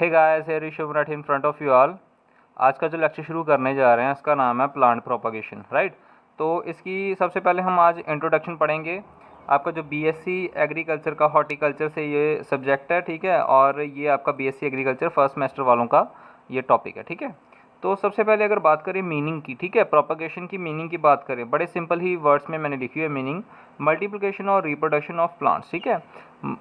Hey guys, here is Shubh in front of you all. आज का जो लेक्चर शुरू करने जा रहे हैं इसका नाम है प्लांट प्रोपगेशन, राइट। तो इसकी सबसे पहले हम आज इंट्रोडक्शन पढ़ेंगे। आपका जो बीएससी एग्रीकल्चर का हॉर्टिकल्चर से ये सब्जेक्ट है, ठीक है, और ये आपका बीएससी एग्रीकल्चर फर्स्ट सेमेस्टर वालों का ये टॉपिक है, ठीक है। तो सबसे पहले अगर बात करें मीनिंग की, ठीक है, प्रोपगेशन की मीनिंग की बात करें, बड़े सिंपल ही वर्ड्स में मैंने लिखी है मीनिंग, मल्टीप्लिकेशन और रिप्रोडक्शन ऑफ प्लांट्स, ठीक है।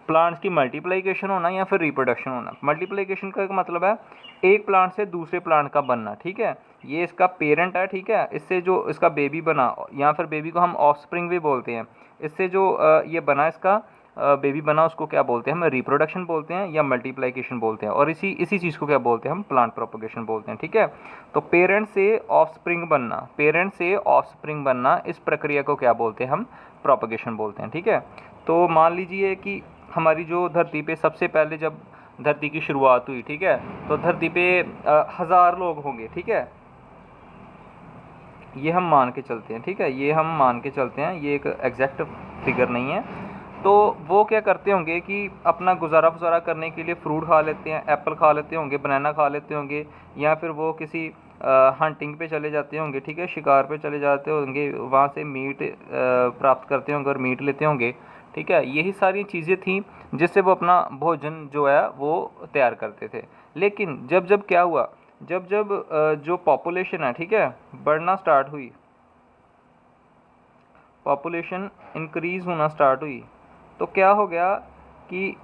प्लांट्स की मल्टीप्लिकेशन होना या फिर रिप्रोडक्शन होना। मल्टीप्लिकेशन का मतलब है एक प्लांट से दूसरे प्लांट का बनना, ठीक है। ये इसका पेरेंट है, ठीक है, इससे जो इसका बेबी बना या फिर बेबी को हम ऑफस्प्रिंग भी बोलते हैं। इससे जो ये बना इसका बेबी बना उसको क्या बोलते हैं, हम रिप्रोडक्शन बोलते हैं या मल्टीप्लिकेशन बोलते हैं, और इसी चीज़ को क्या बोलते हैं, हम प्लांट प्रोपगेशन बोलते हैं, ठीक है। तो पेरेंट से ऑफस्प्रिंग बनना, पेरेंट से ऑफस्प्रिंग बनना, इस प्रक्रिया को क्या बोलते हैं, हम प्रोपगेशन बोलते हैं, ठीक है। तो मान लीजिए कि हमारी जो धरती पे सबसे पहले जब धरती की शुरुआत हुई, ठीक है, तो धरती पे 1000 लोग होंगे, ठीक है, ये हम मान के चलते हैं, ठीक है, ये हम मान के चलते हैं, ये एक एग्जैक्ट फिगर नहीं है। तो वो क्या करते होंगे कि अपना गुजारा करने के लिए फ्रूट खा लेते हैं, एप्पल खा लेते होंगे, बनाना खा लेते होंगे, या फिर वो किसी हंटिंग पे चले जाते होंगे, ठीक है, शिकार पे चले जाते होंगे, वहाँ से मीट प्राप्त करते होंगे और मीट लेते होंगे, ठीक है। यही सारी चीज़ें थी जिससे वो अपना भोजन जो है वो तैयार करते थे। लेकिन जब जब क्या हुआ, जब जब जो पॉपुलेशन है, ठीक है, बढ़ना स्टार्ट हुई, पॉपुलेशन इंक्रीज़ होना स्टार्ट हुई, तो क्या हो गया कि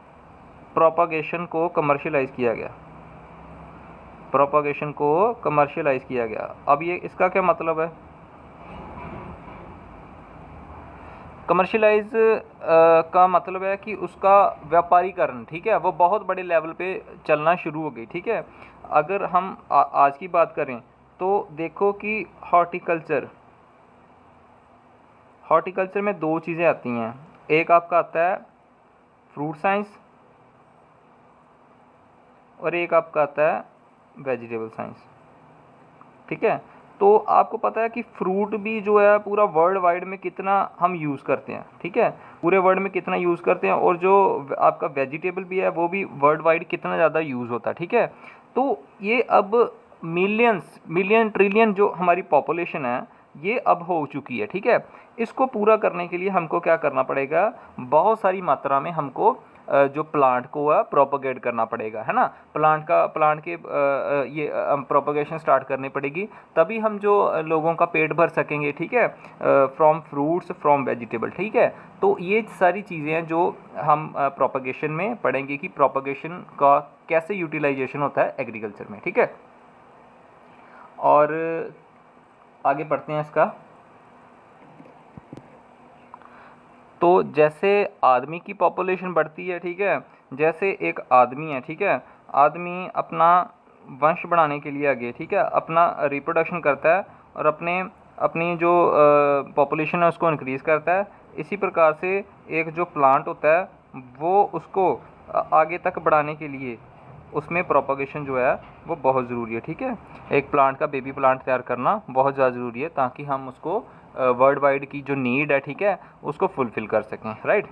प्रोपागेशन को कमर्शियलाइज़ किया गया, प्रोपागेशन को कमर्शियलाइज़ किया गया। अब ये इसका क्या मतलब है, कमर्शियलाइज का मतलब है कि उसका व्यापारीकरण, ठीक है, वो बहुत बड़े लेवल पे चलना शुरू हो गई, ठीक है। अगर हम आज की बात करें तो देखो कि हॉर्टिकल्चर में दो चीज़ें आती हैं। एक आपका आता है फ्रूट साइंस और एक आपका आता है वेजिटेबल साइंस, ठीक है। तो आपको पता है कि फ्रूट भी जो है पूरा वर्ल्ड वाइड में कितना हम यूज़ करते हैं, ठीक है, पूरे वर्ल्ड में कितना यूज़ करते हैं, और जो आपका वेजिटेबल भी है वो भी वर्ल्ड वाइड कितना ज़्यादा यूज़ होता है, ठीक है। तो ये अब मिलियन ट्रिलियन जो हमारी पॉपुलेशन है ये अब हो चुकी है, ठीक है। इसको पूरा करने के लिए हमको क्या करना पड़ेगा, बहुत सारी मात्रा में हमको जो प्लांट को है प्रोपगेट करना पड़ेगा, है ना। प्लांट के ये प्रोपगेशन स्टार्ट करनी पड़ेगी, तभी हम जो लोगों का पेट भर सकेंगे, ठीक है, फ्रॉम फ्रूट्स फ्रॉम वेजिटेबल, ठीक है। तो ये सारी चीज़ें हैं जो हम प्रोपगेशन में पढ़ेंगे कि प्रोपगेशन का कैसे यूटिलाइजेशन होता है एग्रीकल्चर में, ठीक है। और आगे बढ़ते हैं इसका। तो जैसे आदमी की पॉपुलेशन बढ़ती है, ठीक है, जैसे एक आदमी है, ठीक है, आदमी अपना वंश बढ़ाने के लिए आगे, ठीक है, अपना रिप्रोडक्शन करता है और अपनी जो पॉपुलेशन है उसको इंक्रीज़ करता है। इसी प्रकार से एक जो प्लांट होता है वो उसको आगे तक बढ़ाने के लिए उसमें प्रोपगेशन जो है वो बहुत ज़रूरी है, ठीक है। एक प्लांट का बेबी प्लांट तैयार करना बहुत ज़्यादा ज़रूरी है ताकि हम उसको वर्ल्ड वाइड की जो नीड है, ठीक है, उसको फुलफ़िल कर सकें, राइट।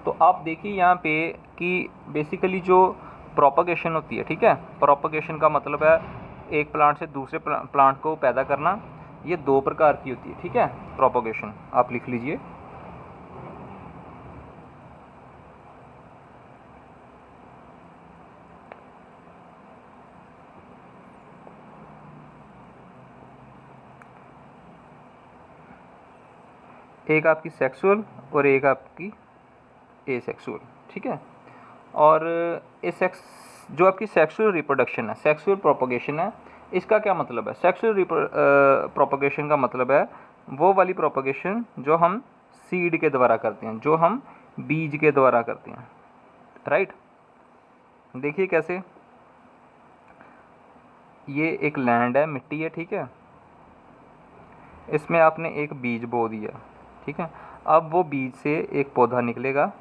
तो आप देखिए यहाँ पे कि बेसिकली जो प्रोपगेशन होती है, ठीक है, प्रोपगेशन का मतलब है एक प्लांट से दूसरे प्लांट को पैदा करना। ये दो प्रकार की होती है, ठीक है, प्रोपगेशन आप लिख लीजिए। एक आपकी सेक्सुअल और एक आपकी एसेक्सुअल, ठीक है। और एसेक्स जो आपकी सेक्सुअल रिप्रोडक्शन है, सेक्सुअल प्रोपगेशन है, इसका क्या मतलब है, सेक्सुअल प्रोपगेशन का मतलब है वो वाली प्रोपगेशन जो हम सीड के द्वारा करते हैं, जो हम बीज के द्वारा करते हैं, राइट। देखिए कैसे, ये एक लैंड है, मिट्टी है, ठीक है, इसमें आपने एक बीज बो दिया, ठीक है। अब वो बीज से एक पौधा निकलेगा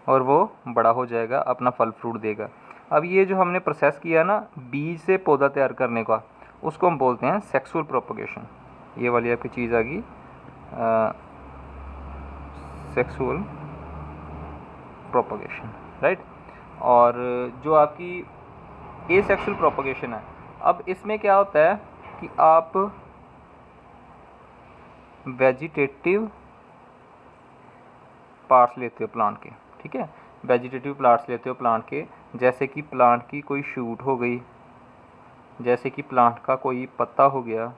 और वो बड़ा हो जाएगा, अपना फल फ्रूट देगा। अब ये जो हमने प्रोसेस किया ना बीज से पौधा तैयार करने का, उसको हम बोलते हैं सेक्सुअल प्रोपगेशन। ये वाली आपकी चीज़ आ गई सेक्सुअल प्रोपगेशन, राइट। और जो आपकी एसेक्सुअल प्रोपगेशन है, अब इसमें क्या होता है कि आप वेजिटेटिव पार्ट्स लेते हो प्लांट के, ठीक है, वेजिटेटिव पार्ट्स लेते हो प्लांट के, जैसे कि प्लांट की कोई शूट हो गई, जैसे कि प्लांट का कोई पत्ता हो गया,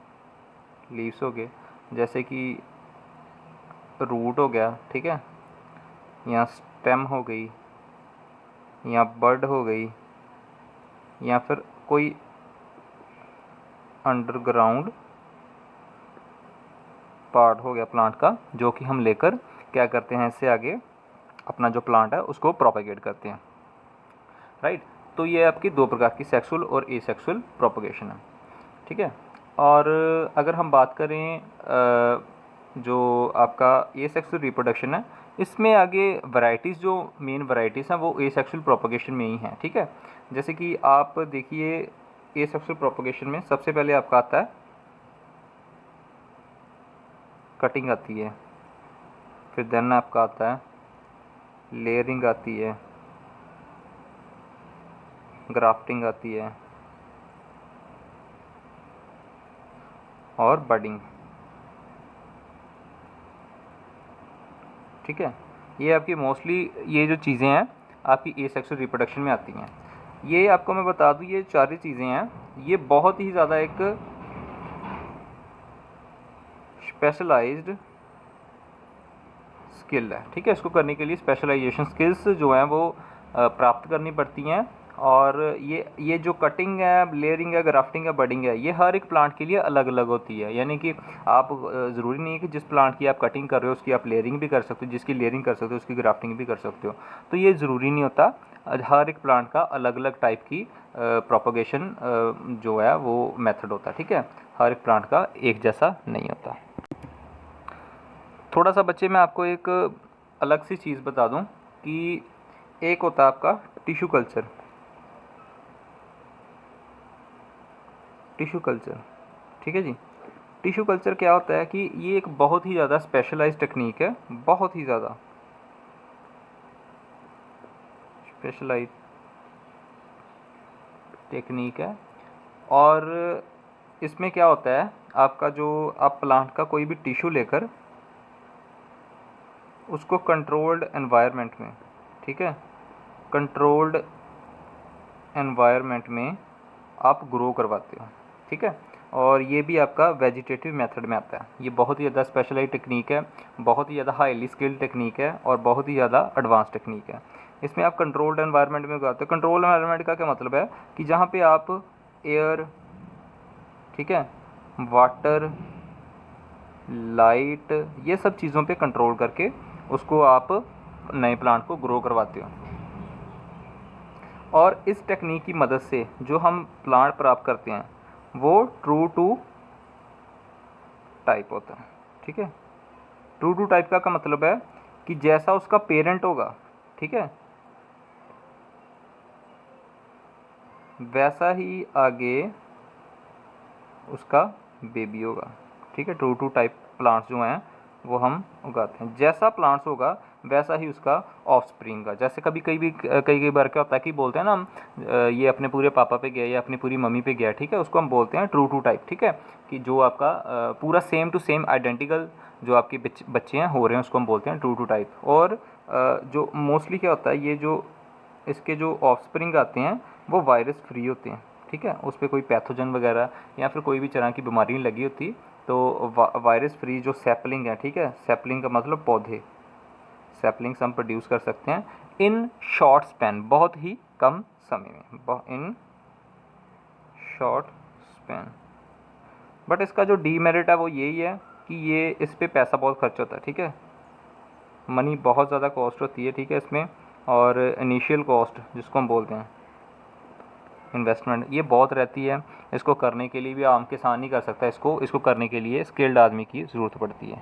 लीव्स हो गए, जैसे कि रूट हो गया, ठीक है, या स्टेम हो गई, या बड हो गई, या फिर कोई अंडरग्राउंड पार्ट हो गया प्लांट का, जो कि हम लेकर क्या करते हैं, इससे आगे अपना जो प्लांट है उसको प्रोपेगेट करते हैं, राइट। तो ये आपकी दो प्रकार की सेक्सुअल और एसेक्सुअल प्रोपगेशन है, ठीक है। और अगर हम बात करें जो आपका एसेक्सुअल रिप्रोडक्शन है, इसमें आगे वैरायटीज़, जो मेन वैरायटीज़ हैं वो एसेक्सुअल प्रोपगेशन में ही हैं, ठीक है। जैसे कि आप देखिए एसेक्सुअल प्रोपगेशन में सबसे पहले आपका आता है कटिंग आती है, फिर देन आपका आता है लेयरिंग आती है, ग्राफ्टिंग आती है और बडिंग, ठीक है। ये आपकी मोस्टली ये जो चीज़ें हैं आपकी एसेक्सुअल रिप्रोडक्शन में आती हैं। ये आपको मैं बता दूं, ये सारी चीज़ें हैं, ये बहुत ही ज़्यादा एक स्पेशलाइज्ड स्किल है, ठीक है। इसको करने के लिए स्पेशलाइजेशन स्किल्स जो हैं वो प्राप्त करनी पड़ती हैं। और ये जो कटिंग है, लेयरिंग है, ग्राफ्टिंग है, बडिंग है, ये हर एक प्लांट के लिए अलग अलग होती है। यानी कि आप ज़रूरी नहीं है कि जिस प्लांट की आप कटिंग कर रहे हो उसकी आप लेयरिंग भी कर सकते हो, जिसकी लेयरिंग कर सकते हो उसकी ग्राफ्टिंग भी कर सकते हो। तो ये ज़रूरी नहीं होता, हर एक प्लांट का अलग अलग टाइप की प्रोपगेशन जो है वो मेथड होता है, ठीक है। हर एक प्लांट का एक जैसा नहीं होता। थोड़ा सा बच्चे मैं आपको एक अलग सी चीज़ बता दूं कि एक होता है आपका टिश्यू कल्चर, टिश्यू कल्चर, ठीक है जी। टिश्यू कल्चर क्या होता है कि ये एक बहुत ही ज़्यादा स्पेशलाइज्ड टेक्निक है, बहुत ही ज़्यादा स्पेशलाइज्ड टेक्निक है। और इसमें क्या होता है आपका, जो आप प्लांट का कोई भी टिश्यू लेकर उसको कंट्रोल्ड एनवायरनमेंट में, ठीक है, कंट्रोल्ड एनवायरनमेंट में आप ग्रो करवाते हो, ठीक है। और ये भी आपका वेजिटेटिव मेथड में आता है। ये बहुत ही ज़्यादा स्पेशलाइज्ड टेक्निक है, बहुत ही ज़्यादा हाईली स्किल्ड टेक्निक है और बहुत ही ज़्यादा एडवांस टेक्निक है। इसमें आप कंट्रोल्ड एनवायरनमेंट में उगाते हो। कंट्रोल एनवायरनमेंट का क्या मतलब है कि जहाँ पे आप एयर, ठीक है, वाटर, लाइट, ये सब चीज़ों पे कंट्रोल करके उसको आप नए प्लांट को ग्रो करवाते हो। और इस टेक्निक की मदद से जो हम प्लांट प्राप्त करते हैं वो ट्रू टू टाइप होता है, ठीक है। ट्रू टू टाइप का मतलब है कि जैसा उसका पेरेंट होगा, ठीक है, वैसा ही आगे उसका बेबी होगा, ठीक है। ट्रू टू टाइप प्लांट्स जो हैं वो हम उगाते हैं। जैसा प्लांट्स होगा वैसा ही उसका ऑफस्प्रिंग का। जैसे कई बार क्या होता है कि बोलते हैं ना हम, ये अपने पूरे पापा पे गया या अपनी पूरी मम्मी पे गया, ठीक है, उसको हम बोलते हैं ट्रू टू टाइप, ठीक है। कि जो आपका पूरा सेम टू सेम आइडेंटिकल जो आपके बच्चे हैं हो रहे हैं उसको हम बोलते हैं ट्रू टू टाइप। और जो मोस्टली क्या होता है, ये जो इसके जो ऑफस्प्रिंग आते हैं वो वायरस फ्री होते हैं, ठीक है। उस पर कोई पैथोजन वगैरह या फिर कोई भी तरह की बीमारी नहीं लगी होती। तो वायरस फ्री जो सैपलिंग है, ठीक है, सैपलिंग का मतलब पौधे, सैपलिंग्स हम प्रोड्यूस कर सकते हैं इन शॉर्ट स्पैन, बहुत ही कम समय में, इन शॉर्ट स्पैन। बट इसका जो डीमेरिट है वो यही है कि ये इस पर पैसा बहुत खर्च होता है, ठीक है, मनी बहुत ज़्यादा कॉस्ट होती है, ठीक है इसमें। और इनिशियल कॉस्ट जिसको हम बोलते हैं इन्वेस्टमेंट, ये बहुत रहती है। इसको करने के लिए भी आम किसान नहीं कर सकता, इसको करने के लिए स्किल्ड आदमी की ज़रूरत पड़ती है।